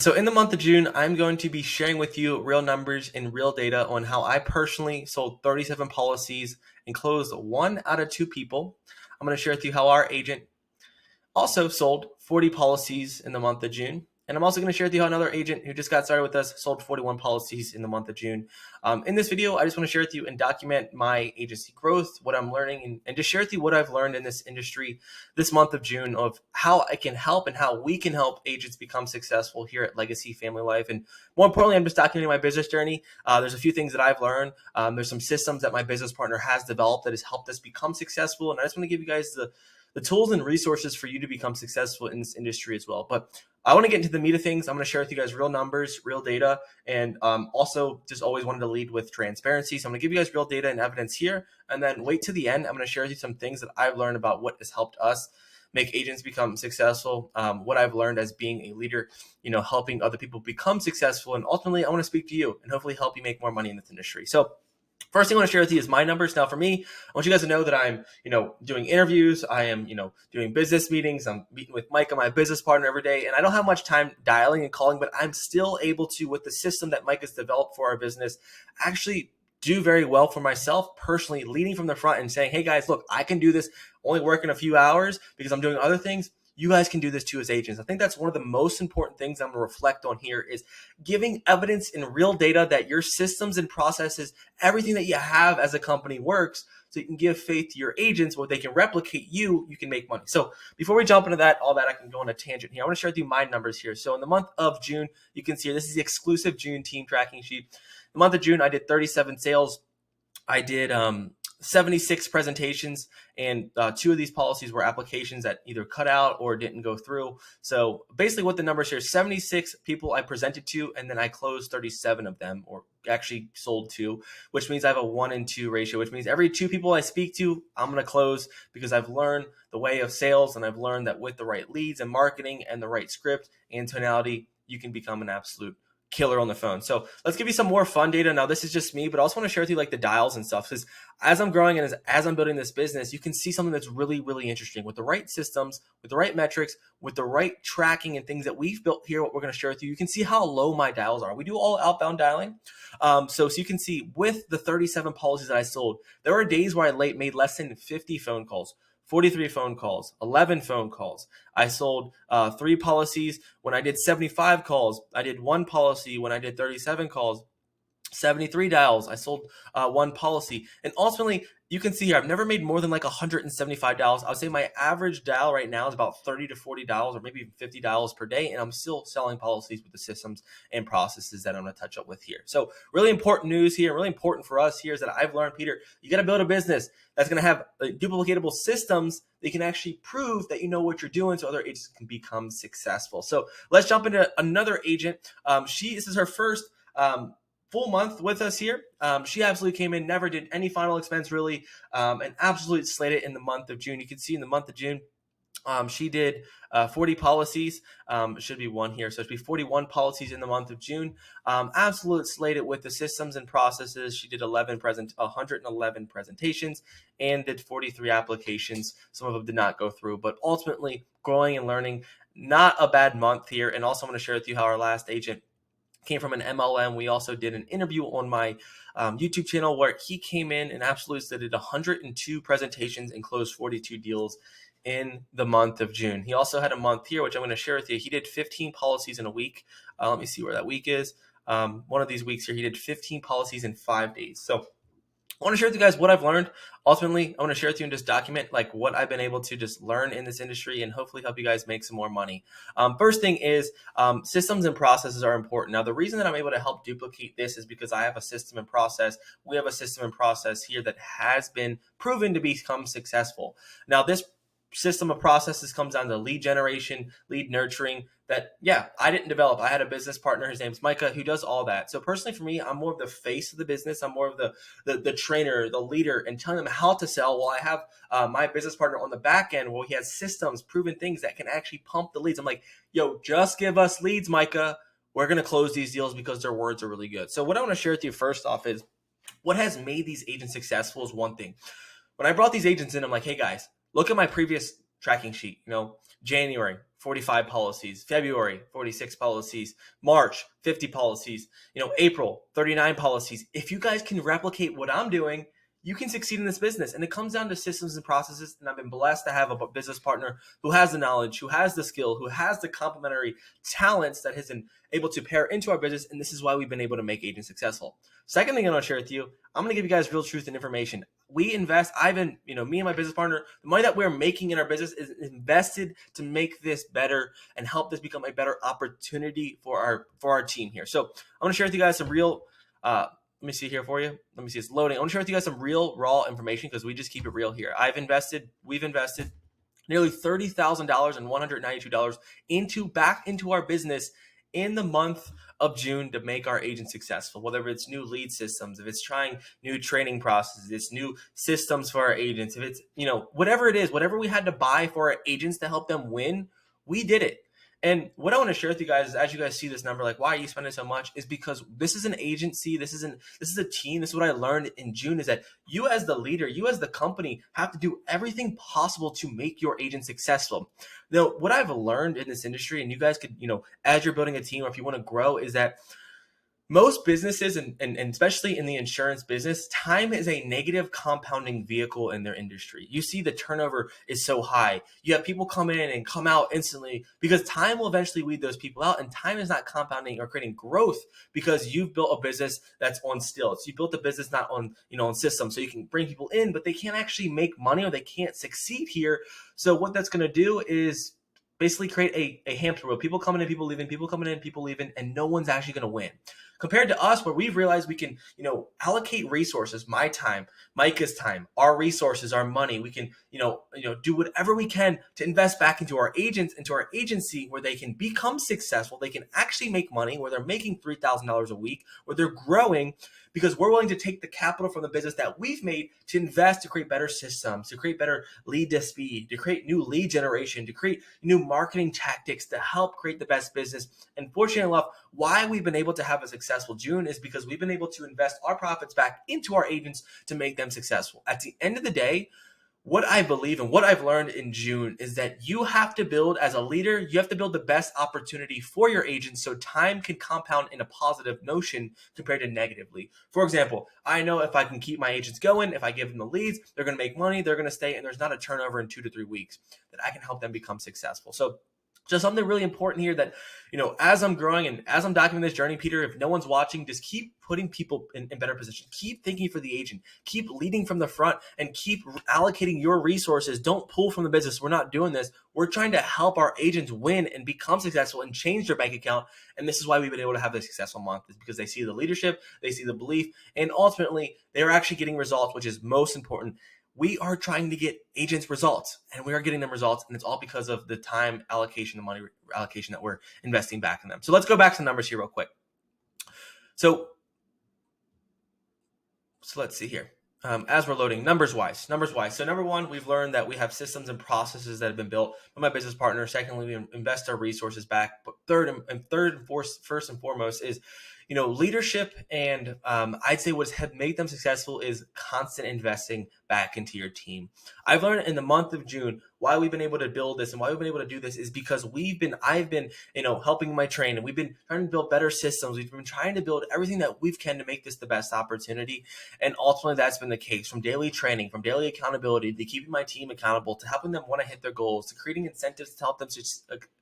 So in the month of June, I'm going to be sharing with you real numbers and real data on how I personally sold 37 policies and closed 1 out of 2 people. I'm going to share with you how our agent also sold 40 policies in the month of June. And I'm also going to share with you how another agent who just got started with us sold 41 policies in the month of June. In this video, I just want to share with you and document my agency growth, what I'm learning, and just share with you what I've learned in this industry this month of June of how I can help and how we can help agents become successful here at Legacy Family Life. And more importantly, I'm just documenting my business journey. There's a few things that I've learned. There's some systems that my business partner has developed that has helped us become successful. And I just want to give you guys the tools and resources for you to become successful in this industry as well. But I want to get into the meat of things. I'm going to share with you guys real numbers, real data, and also just always wanted to lead with transparency. So I'm going to give you guys real data and evidence here, and then wait to the end. I'm going to share with you some things that I've learned about what has helped us make agents become successful, what I've learned as being a leader, helping other people become successful. And ultimately, I want to speak to you and hopefully help you make more money in this industry. So first thing I want to share with you is my numbers. Now, for me, I want you guys to know that I'm, doing interviews. I am, doing business meetings. I'm meeting with Micah, my business partner, every day. And I don't have much time dialing and calling, but I'm still able to, with the system that Micah's developed for our business, actually do very well for myself personally, leading from the front and saying, hey guys, look, I can do this, only working a few hours because I'm doing other things. You guys can do this too as agents. I think that's one of the most important things I'm going to reflect on here is giving evidence in real data that your systems and processes, everything that you have as a company works, so you can give faith to your agents where they can replicate you can make money. So before we jump into all that, I can go on a tangent here. I want to share with you my numbers here. So in the month of June, you can see here, this is the exclusive June team tracking sheet. The month of June, I did 37 sales. I did 76 presentations, and 2 of these policies were applications that either cut out or didn't go through. So basically what the numbers here, 76 people I presented to, and then I closed 37 of them, or actually sold 2, which means I have a 1-in-2 ratio, which means every 2 people I speak to, I'm going to close because I've learned the way of sales, and I've learned that with the right leads and marketing and the right script and tonality, you can become an absolute killer on the phone. So let's give you some more fun data. Now, this is just me, but I also want to share with you like the dials and stuff, because as I'm growing and as I'm building this business, you can see something that's really, really interesting with the right systems, with the right metrics, with the right tracking and things that we've built here, what we're going to share with you. You can see how low my dials are. We do all outbound dialing. So you can see with the 37 policies that I sold, there were days where I made less than 50 phone calls. 43 phone calls, 11 phone calls. I sold 3 policies when I did 75 calls. I did 1 policy when I did 37 calls. 73 dials. I sold 1 policy. And ultimately, you can see here, I've never made more than like 175 dials. I would say my average dial right now is about 30 to 40 dials or maybe even 50 dials per day. And I'm still selling policies with the systems and processes that I'm going to touch up with here. So really important news here, really important for us here is that I've learned, Peter, you got to build a business that's going to have duplicatable systems that can actually prove that you know what you're doing so other agents can become successful. So let's jump into another agent. This is her first full month with us here. She absolutely came in, never did any final expense really, and absolutely slayed it in the month of June. You can see in the month of June, she did 40 policies. It should be 1 here. So it should be 41 policies in the month of June. Absolutely slayed it with the systems and processes. She did 111 presentations and did 43 applications. Some of them did not go through, but ultimately growing and learning. Not a bad month here. And also I'm going to share with you how our last agent came from an MLM. We also did an interview on my YouTube channel where he came in and absolutely did 102 presentations and closed 42 deals in the month of June. He also had a month here, which I'm going to share with you. He did 15 policies in a week. Let me see where that week is. One of these weeks here, he did 15 policies in 5 days. So I want to share with you guys what I've learned. Ultimately, I want to share with you and just document like what I've been able to just learn in this industry and hopefully help you guys make some more money. First thing is systems and processes are important. Now, the reason that I'm able to help duplicate this is because I have a system and process. We have a system and process here that has been proven to become successful. Now, this system of processes comes down to lead generation, lead nurturing, that, I didn't develop. I had a business partner, his name's Micah, who does all that. So personally for me, I'm more of the face of the business. I'm more of the trainer, the leader, and telling them how to sell, while I have my business partner on the back end where he has systems, proven things that can actually pump the leads. I'm like, just give us leads, Micah. We're going to close these deals because their words are really good. So what I want to share with you first off is what has made these agents successful is one thing. When I brought these agents in, I'm like, hey guys, look at my previous tracking sheet, January, 45 policies, February, 46 policies, March, 50 policies, April, 39 policies. If you guys can replicate what I'm doing, you can succeed in this business. And it comes down to systems and processes. And I've been blessed to have a business partner who has the knowledge, who has the skill, who has the complementary talents that has been able to pair into our business. And this is why we've been able to make agents successful. Second thing I'm going to share with you, I'm going to give you guys real truth and information. We invest, me and my business partner, the money that we're making in our business is invested to make this better and help this become a better opportunity for our team here. So I'm going to share with you guys some real, let me see here for you. Let me see, it's loading. I want to share with you guys some real raw information because we just keep it real here. We've invested nearly $30,000 and $192 back into our business in the month of June to make our agents successful, whether it's new lead systems, if it's trying new training processes, it's new systems for our agents, if it's, whatever it is, whatever we had to buy for our agents to help them win, we did it. And what I want to share with you guys is, as you guys see this number, like, why are you spending so much? Is because this is an agency. This is a team. This is what I learned in June, is that you as the leader, you as the company have to do everything possible to make your agent successful. Now, what I've learned in this industry, and you guys could, as you're building a team or if you want to grow, is that most businesses, and especially in the insurance business, time is a negative compounding vehicle in their industry. You see the turnover is so high. You have people come in and come out instantly because time will eventually weed those people out, and time is not compounding or creating growth because you've built a business that's on stilts. You built a business not on, on systems, so you can bring people in, but they can't actually make money or they can't succeed here. So what that's going to do is basically create a hamster wheel. People coming in, people leaving, people coming in, people leaving, and no one's actually going to win. Compared to us, where we've realized we can, allocate resources, my time, Micah's time, our resources, our money. We can, do whatever we can to invest back into our agents, into our agency, where they can become successful. They can actually make money, where they're making $3,000 a week, where they're growing, because we're willing to take the capital from the business that we've made to invest to create better systems, to create better lead to speed, to create new lead generation, to create new marketing tactics to help create the best business. And fortunately enough, why we've been able to have a successful June is because we've been able to invest our profits back into our agents to make them successful. At the end of the day, what I believe and what I've learned in June is that you have to build, as a leader, you have to build the best opportunity for your agents so time can compound in a positive notion compared to negatively. For example, I know if I can keep my agents going, if I give them the leads, they're going to make money, they're going to stay, and there's not a turnover in 2 to 3 weeks, that I can help them become successful. So just something really important here that, as I'm growing and as I'm documenting this journey, Peter, if no one's watching, just keep putting people in better position. Keep thinking for the agent. Keep leading from the front and keep allocating your resources. Don't pull from the business. We're not doing this. We're trying to help our agents win and become successful and change their bank account. And this is why we've been able to have a successful month, is because they see the leadership, they see the belief, and ultimately they're actually getting results, which is most important. We are trying to get agents results, and we are getting them results, and it's all because of the time allocation, the money allocation that we're investing back in them. So let's go back to the numbers here real quick. So let's see here. As we're loading, numbers wise. So number one, we've learned that we have systems and processes that have been built by my business partner. Secondly, we invest our resources back. But first and foremost is, leadership, and I'd say what's made them successful is constant investing back into your team. I've learned in the month of June why we've been able to build this and why we've been able to do this is because I've been, helping my train, and we've been trying to build better systems. We've been trying to build everything that we can to make this the best opportunity. And ultimately that's been the case, from daily training, from daily accountability, to keeping my team accountable, to helping them want to hit their goals, to creating incentives to help them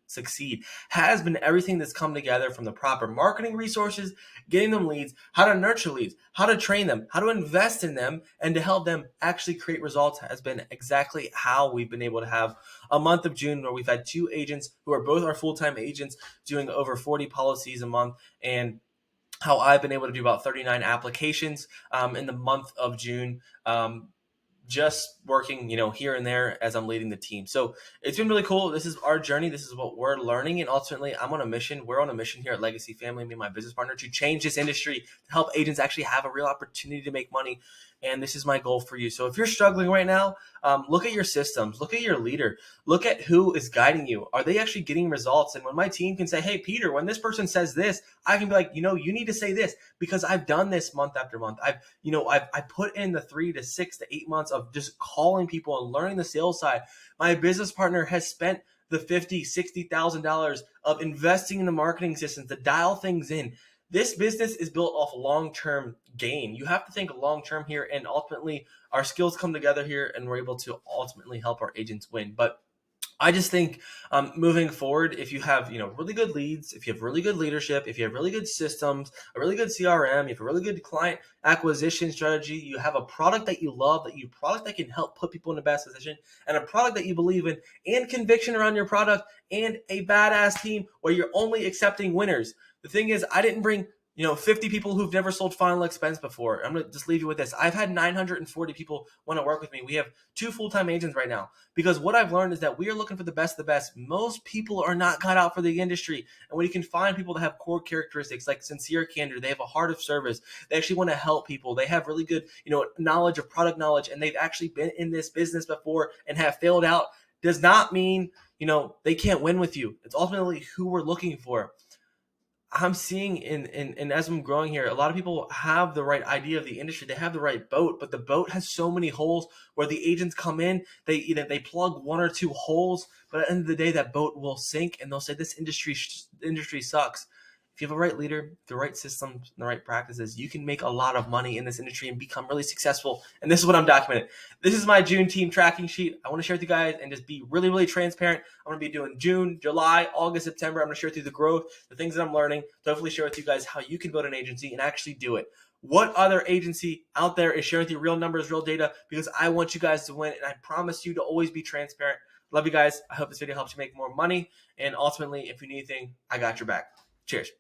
succeed, has been everything that's come together, from the proper marketing resources, getting them leads, how to nurture leads, how to train them, how to invest in them, and to help them actually create results, has been exactly how we've been able to have a month of June where we've had 2 agents who are both our full-time agents doing over 40 policies a month, and how I've been able to do about 39 applications in the month of June, just working, here and there as I'm leading the team. So it's been really cool. This is our journey. This is what we're learning. And ultimately, I'm on a mission. We're on a mission here at Legacy Family, me and my business partner, to change this industry, to help agents actually have a real opportunity to make money. And this is my goal for you. So if you're struggling right now, look at your systems, look at your leader, look at who is guiding you. Are they actually getting results? And when my team can say, hey, Peter, when this person says this, I can be like, you need to say this, because I've done this month after month. I put in the 3 to 6 to 8 months of just calling people and learning the sales side. My business partner has spent the $50,000, $60,000 of investing in the marketing systems to dial things in. This business is built off long-term gain. You have to think long-term here, and ultimately our skills come together here and we're able to ultimately help our agents win. But I just think moving forward, if you have really good leads, if you have really good leadership, if you have really good systems, a really good CRM, you have a really good client acquisition strategy, you have a product that you love, product that can help put people in the best position, and a product that you believe in, and conviction around your product, and a badass team where you're only accepting winners. The thing is, I didn't bring 50 people who've never sold final expense before. I'm going to just leave you with this. I've had 940 people want to work with me. We have 2 full-time agents right now, because what I've learned is that we are looking for the best of the best. Most people are not cut out for the industry. And when you can find people that have core characteristics like sincere candor, they have a heart of service, they actually want to help people, they have really good, knowledge of product knowledge, and they've actually been in this business before and have failed out, does not mean, they can't win with you. It's ultimately who we're looking for. I'm seeing in as I'm growing here, a lot of people have the right idea of the industry. They have the right boat, but the boat has so many holes where the agents come in, they plug 1 or 2 holes, but at the end of the day, that boat will sink, and they'll say this industry sucks. If you have a right leader, the right systems, and the right practices, you can make a lot of money in this industry and become really successful. And this is what I'm documenting. This is my June team tracking sheet. I want to share with you guys and just be really, really transparent. I'm going to be doing June, July, August, September. I'm going to share with you the growth, the things that I'm learning, to hopefully share with you guys how you can build an agency and actually do it. What other agency out there is sharing with you real numbers, real data? Because I want you guys to win, and I promise you to always be transparent. Love you guys. I hope this video helps you make more money. And ultimately, if you need anything, I got your back. Cheers.